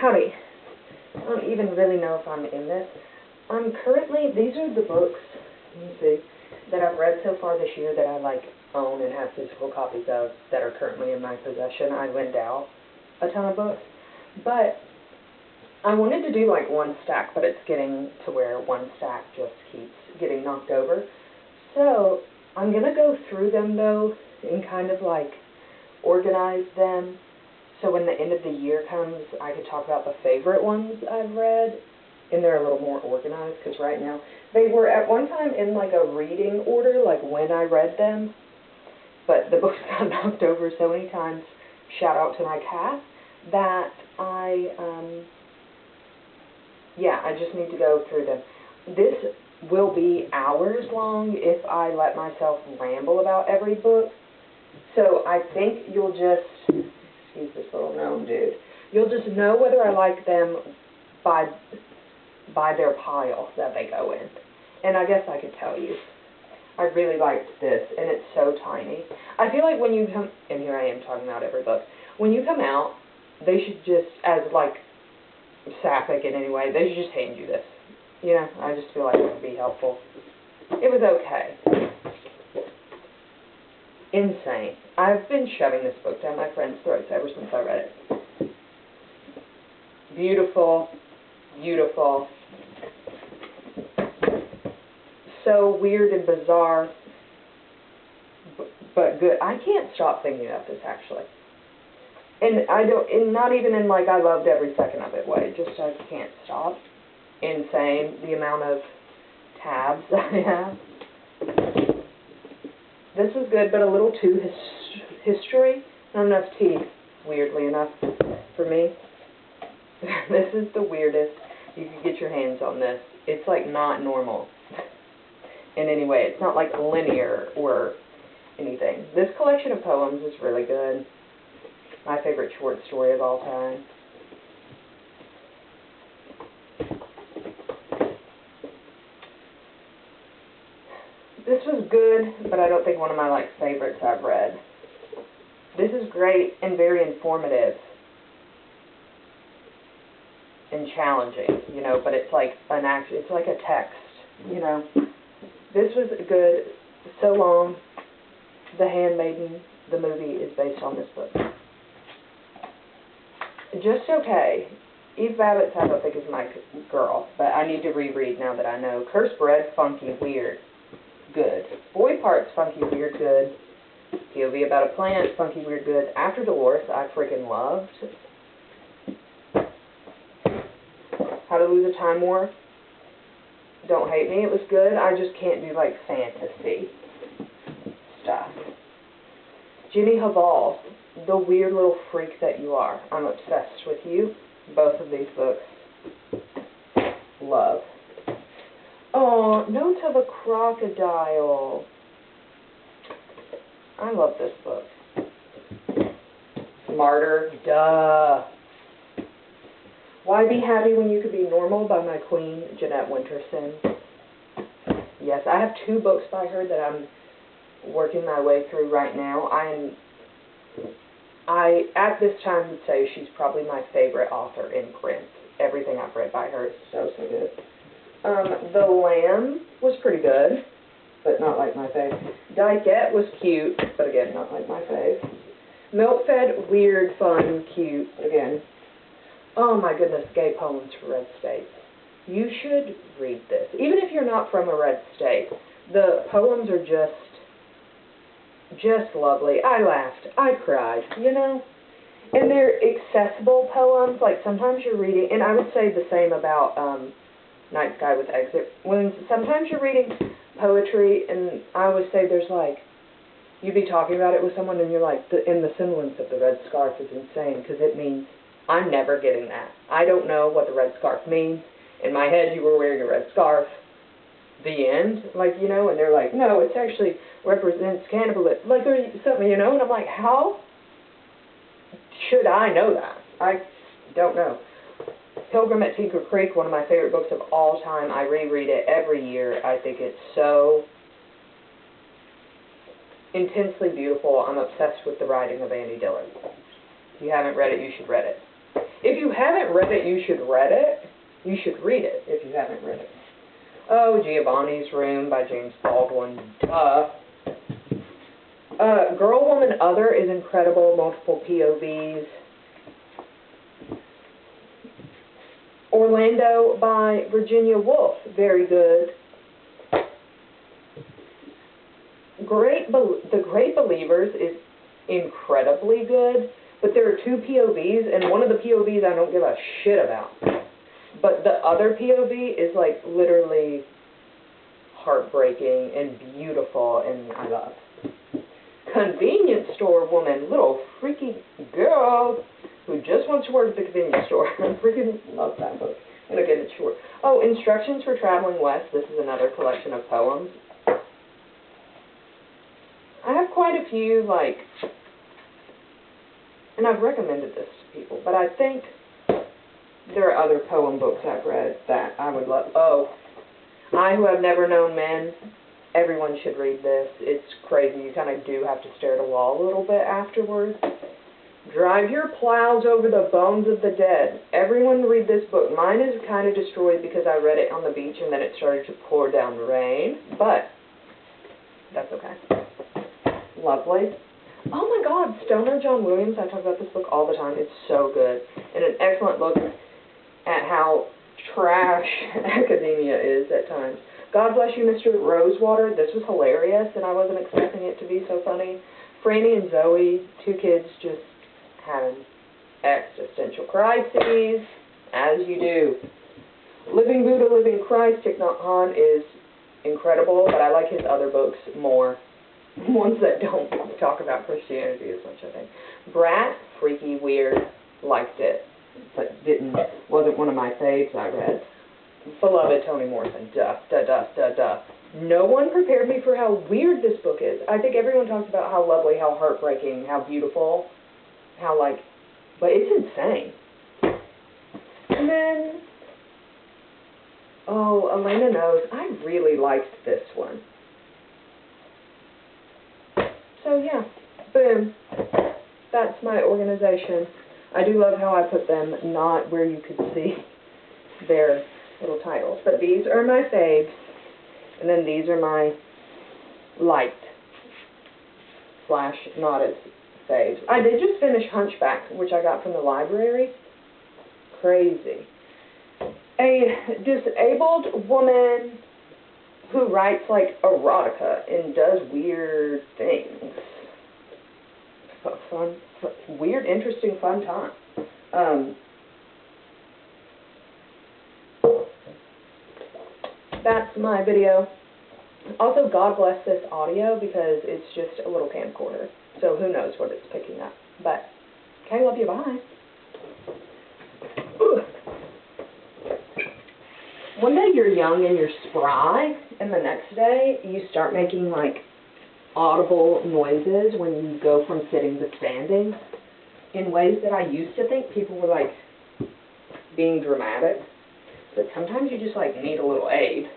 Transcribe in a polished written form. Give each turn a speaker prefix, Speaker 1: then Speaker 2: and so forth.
Speaker 1: Howdy. I don't even really know if I'm in this. I'm currently, these are the books, let me see, that I've read so far this year that I like own and have physical copies of that are currently in my possession. I lend out a ton of books, but I wanted to do like one stack, but it's getting to where one stack just keeps getting knocked over. So I'm going to go through them though and kind of like organize them. So when the end of the year comes, I could talk about the favorite ones I've read, and they're a little more organized, because right now, they were at one time in like a reading order, like when I read them, but the books got knocked over so many times, shout out to my cat, that I just need to go through them. This will be hours long if I let myself ramble about every book, so I think you'll just... He's this little gnome dude. You'll just know whether I like them by their pile that they go in. And I guess I could tell you. I really liked this, and it's so tiny. I feel like when you come, and here I am talking about every book, when you come out, they should just, as like sapphic in any way, they should just hand you this. You know, I just feel like it would be helpful. It was okay. Insane. I've been shoving this book down my friend's throats ever since I read it. Beautiful, beautiful. So weird and bizarre, but good. I can't stop thinking about this, actually. And not even in like I loved every second of it way, just I can't stop. Insane, the amount of tabs I have. This was good, but a little too history. Not enough teeth, weirdly enough, for me. This is the weirdest. You can get your hands on this. It's like not normal in any way. It's not like linear or anything. This collection of poems is really good. My favorite short story of all time. This was good, but I don't think one of my like favorites I've read. This is great and very informative and challenging, you know, but it's like it's like a text, you know. This was good, so long. The Handmaiden, the movie, is based on this book. Just okay. Eve Babbitt's I don't think is my girl, but I need to reread now that I know. Cursed Bread, funky, weird. Good. Boy Parts, funky, weird, good. POV about a plant, funky, weird, good. After Dolores, I freaking loved. How to Lose a Time War. Don't hate me, it was good. I just can't do like fantasy stuff. Jimmy Haval, The Weird Little Freak That You Are. I'm obsessed with you. Both of these books. Love. Oh, Notes of a Crocodile. I love this book. Martyr, duh. Why Be Happy When You Could Be Normal by my queen, Jeanette Winterson. Yes, I have 2 books by her that I'm working my way through right now. I at this time would say she's probably my favorite author in print. Everything I've read by her is so good. The Lamb was pretty good, but not like my fave. Dykette was cute, but again, not like my fave. Milk-Fed, weird, fun, cute, again. Oh my goodness, Gay Poems for Red States. You should read this. Even if you're not from a red state, the poems are just lovely. I laughed. I cried, you know? And they're accessible poems. Like, sometimes you're reading, and I would say the same about Night Sky with Exit. When sometimes you're reading poetry, and I always say there's like, you'd be talking about it with someone, and you're like, and the semblance of the red scarf is insane, because it means, I'm never getting that. I don't know what the red scarf means. In my head, you were wearing a red scarf. The end, like, you know, and they're like, no, it actually represents cannibalism, like, or something, you know, and I'm like, how should I know that? I don't know. Pilgrim at Tinker Creek, one of my favorite books of all time. I reread it every year. I think it's so intensely beautiful. I'm obsessed with the writing of Andy Dillard. If you haven't read it, you should read it. If you haven't read it, you should read it. You should read it if you haven't read it. Oh, Giovanni's Room by James Baldwin. Duh. Girl, Woman, Other is incredible. Multiple POVs. Orlando by Virginia Woolf. Very good. The Great Believers is incredibly good, but there are two POVs, and one of the POVs I don't give a shit about. But the other POV is like literally heartbreaking and beautiful, and I love. Convenience Store Woman, little freaky girl who just wants to work at the convenience store. I freaking love that book. And again, it's short. Oh, Instructions for Traveling West. This is another collection of poems. I have quite a few, like, and I've recommended this to people, but I think there are other poem books I've read that I would love. Oh, I Who Have Never Known Men. Everyone should read this. It's crazy. You kind of do have to stare at a wall a little bit afterwards. Drive Your Plows Over the Bones of the Dead. Everyone read this book. Mine is kind of destroyed because I read it on the beach and then it started to pour down rain, but that's okay. Lovely. Oh my God, Stoner John Williams. I talk about this book all the time. It's so good. And an excellent look at how trash academia is at times. God Bless You, Mr. Rosewater. This was hilarious, and I wasn't expecting it to be so funny. Franny and Zoe, two kids just having existential crises, as you do. Living Buddha, Living Christ, Thich Nhat Hanh is incredible, but I like his other books more. Ones that don't talk about Christianity as much, I think. Brat, freaky, weird, liked it, but wasn't one of my faves I read. Beloved, Toni Morrison, duh. No one prepared me for how weird this book is. I think everyone talks about how lovely, how heartbreaking, how beautiful, how, like, but it's insane. And then, oh, Elena Knows. I really liked this one. So, yeah, boom. That's my organization. I do love how I put them not where you could see their little titles. But these are my faves. And then these are my liked / not as faves. I did just finish Hunchback, which I got from the library. Crazy. A disabled woman who writes, like, erotica and does weird things. Fun, weird, interesting, fun time. That's my video. Also, God bless this audio because it's just a little camcorder. So who knows what it's picking up. But, okay, love you, bye. One day you're young and you're spry, and the next day you start making, like, audible noises when you go from sitting to standing in ways that I used to think people were, like, being dramatic. But sometimes you just, like, need a little aid.